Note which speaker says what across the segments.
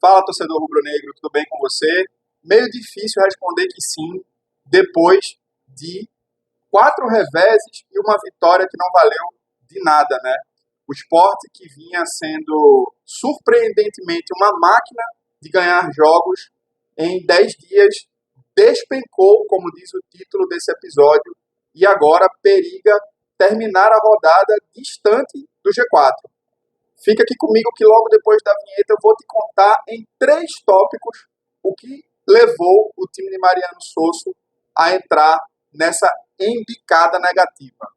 Speaker 1: Fala, torcedor rubro-negro, tudo bem com você? Meio difícil responder que sim, depois de 4 reveses e uma vitória que não valeu de nada, né? O Sport, que vinha sendo surpreendentemente uma máquina de ganhar jogos, em 10 dias despencou, como diz o título desse episódio, e agora periga terminar a rodada distante do G4. Fica aqui comigo que logo depois da vinheta eu vou te contar em 3 tópicos o que levou o time de Mariano Sosso a entrar nessa embicada negativa.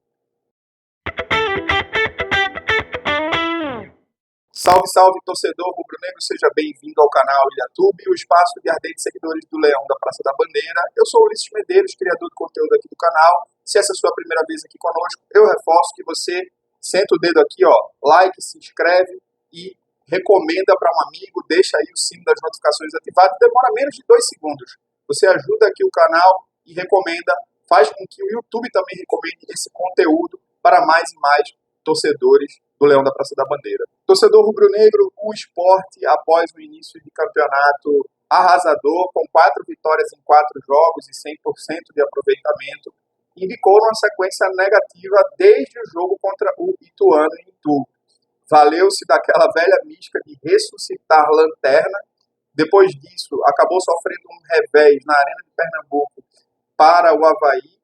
Speaker 1: Salve, salve, torcedor rubro-negro, seja bem-vindo ao canal Ilhatube, o espaço de ardentes seguidores do Leão da Praça da Bandeira. Eu sou o Ulisses Medeiros, criador de conteúdo aqui do canal. Se essa é a sua primeira vez aqui conosco, eu reforço que você senta o dedo aqui, ó, like, se inscreve e recomenda para um amigo, deixa aí o sino das notificações ativado, demora menos de 2 segundos. Você ajuda aqui o canal e recomenda, faz com que o YouTube também recomende esse conteúdo para mais e mais torcedores do Leão da Praça da Bandeira. Torcedor rubro-negro, o Sport, após o início de campeonato arrasador, com 4 vitórias em 4 jogos e 100% de aproveitamento, indicou uma sequência negativa desde o jogo contra o Ituano em Itu. Valeu-se daquela velha mística de ressuscitar lanterna. Depois disso, acabou sofrendo um revés na Arena de Pernambuco para o Avaí,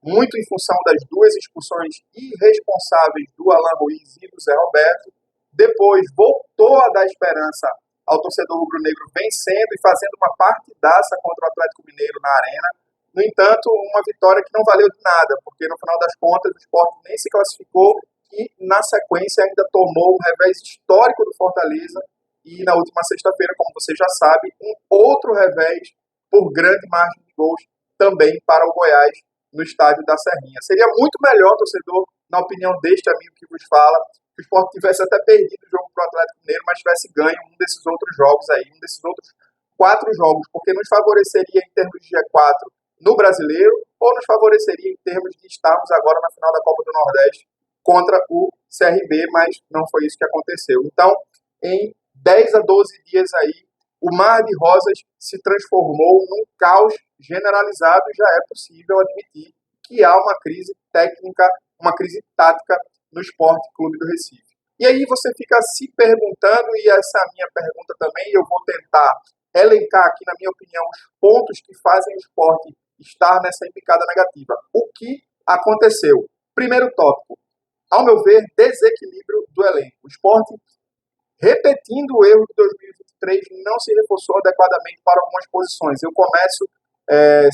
Speaker 1: muito em função das 2 expulsões irresponsáveis do Alan Ruiz e do Zé Roberto. Depois voltou a dar esperança ao torcedor rubro-negro, vencendo e fazendo uma partidaça contra o Atlético Mineiro na Arena. No entanto, uma vitória que não valeu de nada, porque no final das contas o Sport nem se classificou e na sequência ainda tomou um revés histórico do Fortaleza e na última sexta-feira, como você já sabe, um outro revés por grande margem de gols também para o Goiás no estádio da Serrinha. Seria muito melhor, torcedor, na opinião deste amigo que vos fala, que o Sport tivesse até perdido o jogo para o Atlético Mineiro, mas tivesse ganho um desses outros jogos aí, um desses outros 4 jogos, porque nos favoreceria em termos de G4 no Brasileiro, ou nos favoreceria em termos de estarmos agora na final da Copa do Nordeste contra o CRB, mas não foi isso que aconteceu. Então, em 10 a 12 dias aí, o mar de rosas se transformou num caos generalizado e já é possível admitir que há uma crise técnica, uma crise tática no Sport Clube do Recife. E aí você fica se perguntando, e essa é a minha pergunta também, eu vou tentar elencar aqui, na minha opinião, os pontos que fazem o Sport estar nessa embicada negativa. O que aconteceu? Primeiro tópico, ao meu ver, desequilíbrio do elenco. O Sport, repetindo o erro de 2023, não se reforçou adequadamente para algumas posições. Eu começo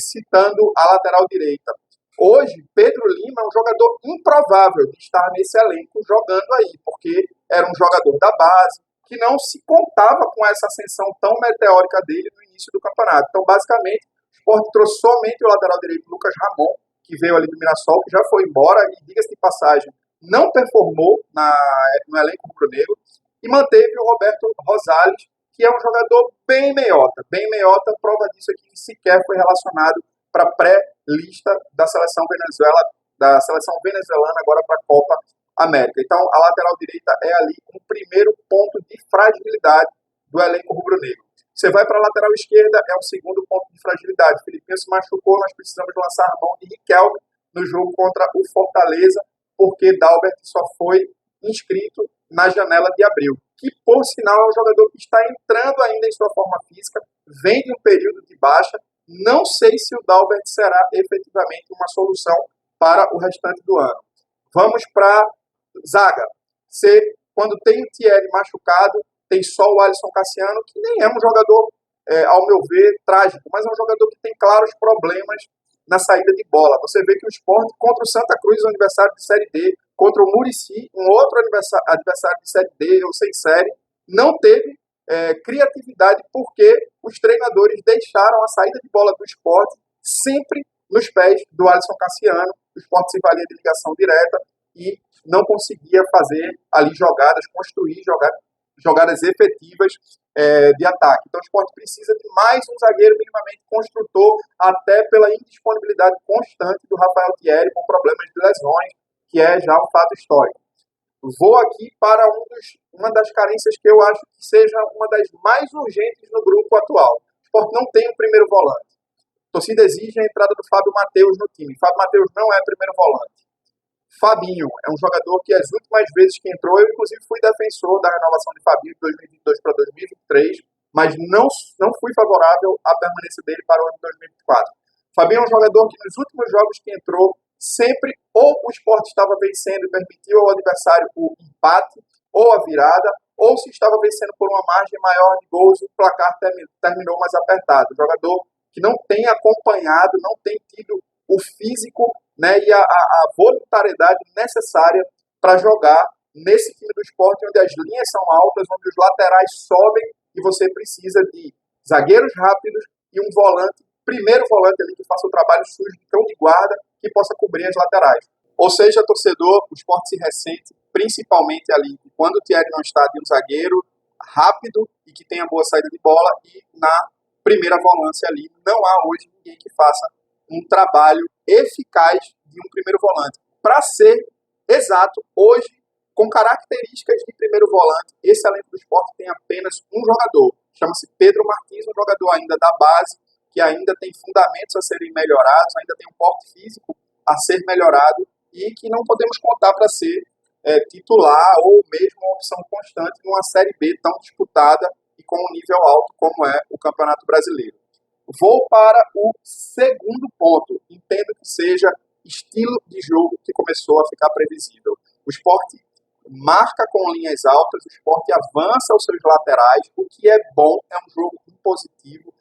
Speaker 1: citando a lateral direita. Hoje, Pedro Lima é um jogador improvável de estar nesse elenco jogando aí, porque era um jogador da base, que não se contava com essa ascensão tão meteórica dele no início do campeonato. Então, basicamente, o Sport trouxe somente o lateral direito Lucas Ramon, que veio ali do Mirassol, que já foi embora, e diga-se de passagem, não performou no elenco rubro-negro, e manteve o Roberto Rosales, que é um jogador bem meiota. Bem meiota, prova disso aqui que sequer foi relacionado para a pré-lista da seleção venezuelana agora para a Copa América. Então, a lateral direita é ali um primeiro ponto de fragilidade do elenco rubro-negro. Você vai para a lateral esquerda, é um segundo ponto de fragilidade. Filipinho se machucou, nós precisamos lançar a mão de Riquelme no jogo contra o Fortaleza, porque Dalbert só foi inscrito na janela de abril, que por sinal é um jogador que está entrando ainda em sua forma física, vem de um período de baixa. Não sei se o Dalbert será efetivamente uma solução para o restante do ano. Vamos para zaga. Quando tem o Thierry machucado, tem só o Alisson Cassiano, que nem é um jogador, ao meu ver, trágico, mas é um jogador que tem claros problemas na saída de bola. Você vê que o Sport, contra o Santa Cruz, um adversário de Série D, contra o Muricy, um outro adversário de Série D ou sem série, não teve criatividade, porque os treinadores deixaram a saída de bola do Sport sempre nos pés do Alisson Cassiano. O Sport se valia de ligação direta e não conseguia fazer ali jogadas, construir jogadas efetivas de ataque. Então o Sport precisa de mais um zagueiro minimamente construtor, até pela indisponibilidade constante do Rafael Thierry, com problemas de lesões, que é já um fato histórico. Vou aqui para uma das carências que eu acho que seja uma das mais urgentes no grupo atual. O Sport não tem um primeiro volante. A torcida exige a entrada do Fábio Matheus no time. Fábio Matheus não é primeiro volante. Fabinho é um jogador que as últimas vezes que entrou, eu inclusive fui defensor da renovação de Fabinho de 2022 para 2023, mas não fui favorável à permanência dele para o ano de 2024. Fabinho é um jogador que nos últimos jogos que entrou, sempre ou o Sport estava vencendo e permitiu ao adversário o empate ou a virada, ou se estava vencendo por uma margem maior de gols, o placar terminou mais apertado. Jogador que não tem acompanhado, não tem tido o físico, né, e a voluntariedade necessária para jogar nesse time do Sport, onde as linhas são altas, onde os laterais sobem e você precisa de zagueiros rápidos e um volante, primeiro volante ali que faça o trabalho sujo de cão de guarda, que possa cobrir as laterais. Ou seja, torcedor, o Sport se ressente, principalmente ali, quando o Thierry não está, de um zagueiro rápido e que tenha boa saída de bola, e na primeira volância ali não há hoje ninguém que faça um trabalho eficaz de um primeiro volante. Para ser exato, hoje, com características de primeiro volante, esse elenco do Sport tem apenas um jogador. Chama-se Pedro Martins, um jogador ainda da base, que ainda tem fundamentos a serem melhorados, ainda tem um porte físico a ser melhorado e que não podemos contar para ser titular ou mesmo uma opção constante numa Série B tão disputada e com um nível alto como é o Campeonato Brasileiro. Vou para o segundo ponto. Entendo que seja estilo de jogo que começou a ficar previsível. O Sport marca com linhas altas, o Sport avança aos seus laterais, o que é bom, é um jogo impositivo.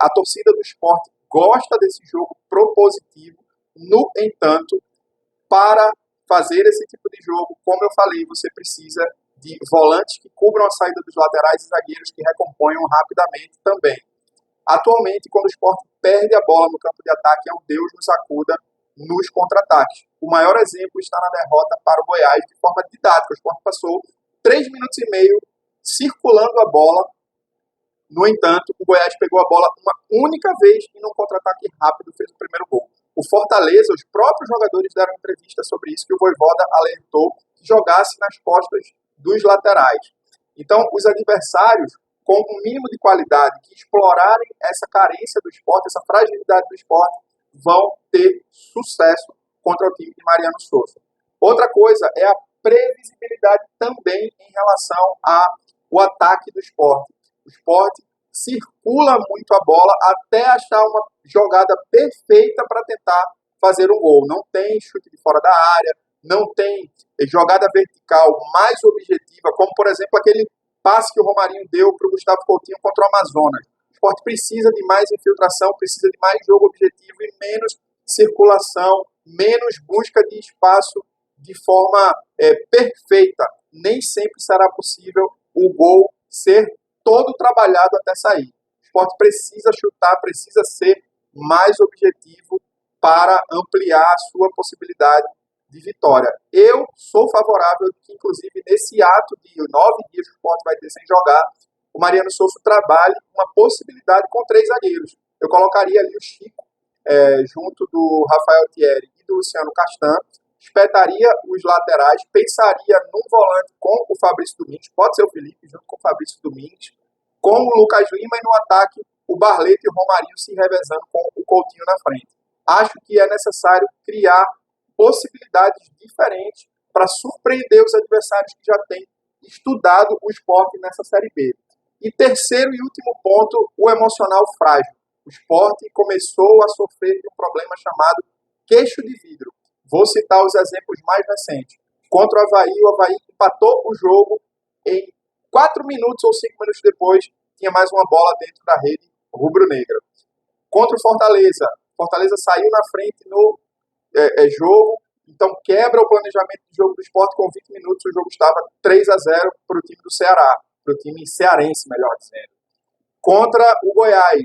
Speaker 1: A torcida do Sport gosta desse jogo propositivo. No entanto, para fazer esse tipo de jogo, como eu falei, você precisa de volantes que cubram a saída dos laterais e zagueiros que recomponham rapidamente também. Atualmente, quando o Sport perde a bola no campo de ataque, é um Deus nos acuda nos contra-ataques. O maior exemplo está na derrota para o Goiás de forma didática. O Sport passou 3 minutos e meio circulando a bola. No entanto, o Goiás pegou a bola uma única vez e num contra-ataque rápido fez o primeiro gol. O Fortaleza, os próprios jogadores deram entrevista sobre isso, que o Vojvoda alertou que jogasse nas costas dos laterais. Então, os adversários, com um mínimo de qualidade, que explorarem essa carência do Sport, essa fragilidade do Sport, vão ter sucesso contra o time de Mariano Souza. Outra coisa é a previsibilidade também em relação ao ataque do Sport. O Sport circula muito a bola até achar uma jogada perfeita para tentar fazer um gol. Não tem chute de fora da área, não tem jogada vertical mais objetiva, como, por exemplo, aquele passe que o Romarinho deu para o Gustavo Coutinho contra o Amazonas. O Sport precisa de mais infiltração, precisa de mais jogo objetivo e menos circulação, menos busca de espaço de forma perfeita. Nem sempre será possível o gol ser todo trabalhado até sair. O Sport precisa chutar, precisa ser mais objetivo para ampliar a sua possibilidade de vitória. Eu sou favorável que, inclusive, nesse ato de 9 dias que o Sport vai ter sem jogar, o Mariano Souza trabalhe uma possibilidade com 3 zagueiros. Eu colocaria ali o Chico, junto do Rafael Thierry e do Luciano Castan, espetaria os laterais, pensaria num volante com o Fabrício Domingues, pode ser o Felipe, junto com o Fabrício Domingues, com o Lucas Lima, e no ataque o Barleta e o Romarinho se revezando com o Coutinho na frente. Acho que é necessário criar possibilidades diferentes para surpreender os adversários que já têm estudado o Sport nessa Série B. E terceiro e último ponto, o emocional frágil. O Sport começou a sofrer de um problema chamado queixo de vidro. Vou citar os exemplos mais recentes. Contra o Avaí empatou o jogo em 4 minutos ou 5 minutos depois, tinha mais uma bola dentro da rede rubro-negra. Contra o Fortaleza saiu na frente no jogo, então quebra o planejamento do jogo do Sport. Com 20 minutos o jogo estava 3-0 para o time do Ceará, para o time cearense, melhor dizendo. Contra o Goiás,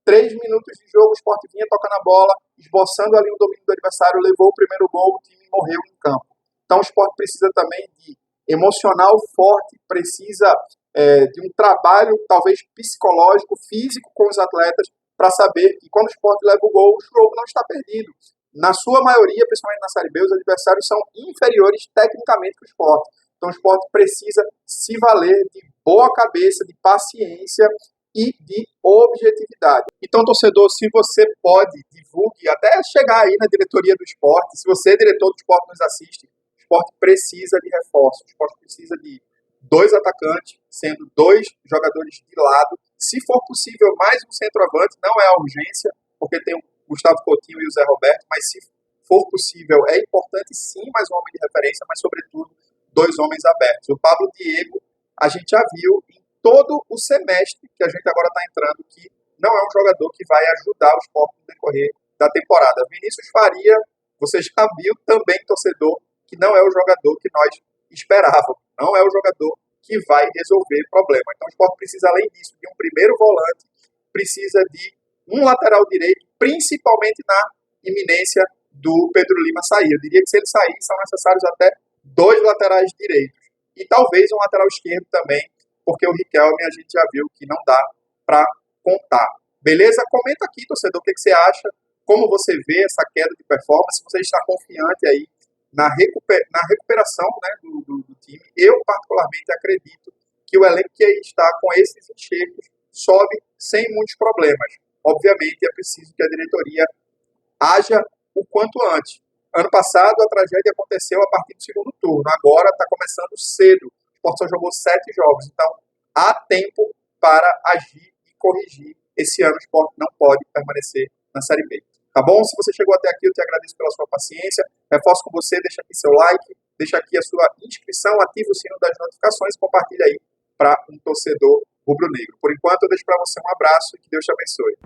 Speaker 1: 3 minutos de jogo, o Sport vinha tocando a bola, esboçando ali o domínio do adversário, levou o primeiro gol, o time morreu em campo. Então o Sport precisa também de emocional forte, precisa de um trabalho talvez psicológico, físico com os atletas, para saber que quando o Sport leva o gol, o jogo não está perdido. na sua maioria, principalmente na Série B, os adversários são inferiores tecnicamente que o Sport. Então o Sport precisa se valer de boa cabeça, de paciência e de objetividade. Então, torcedor, se você pode, divulgue, até chegar aí na diretoria do Sport. Se você, diretor do Sport, nos assiste, o Sport precisa de reforço. O Sport precisa de 2 atacantes, sendo 2 jogadores de lado. Se for possível, mais um centroavante, não é a urgência, porque tem o Gustavo Coutinho e o Zé Roberto, mas se for possível, é importante sim mais um homem de referência, mas sobretudo 2 homens abertos. O Pablo Diego, a gente já viu em todo o semestre que a gente agora está entrando, que não é um jogador que vai ajudar o Sport no decorrer da temporada. Vinícius Faria, você já viu também, torcedor, que não é o jogador que nós esperávamos, não é o jogador que vai resolver o problema. Então o Sport precisa, além disso, de um primeiro volante, precisa de um lateral direito, principalmente na iminência do Pedro Lima sair. Eu diria que se ele sair, são necessários até 2 laterais direitos. E talvez um lateral esquerdo também, porque o Riquelme a gente já viu que não dá para contar. Beleza? Comenta aqui, torcedor, o que você acha, como você vê essa queda de performance, se você está confiante aí na recuperação, né, do time. Eu, particularmente, acredito que o elenco que está com esses enxertos sobe sem muitos problemas. Obviamente, é preciso que a diretoria haja o quanto antes. Ano passado, a tragédia aconteceu a partir do segundo turno. Agora está começando cedo. O Sport só jogou 7 jogos. Então, há tempo para agir e corrigir. Esse ano o Sport não pode permanecer na Série B. Tá bom? Se você chegou até aqui, eu te agradeço pela sua paciência. Reforço com você, deixa aqui seu like, deixa aqui a sua inscrição, ativa o sino das notificações e compartilha aí para um torcedor rubro-negro. Por enquanto, eu deixo para você um abraço e que Deus te abençoe.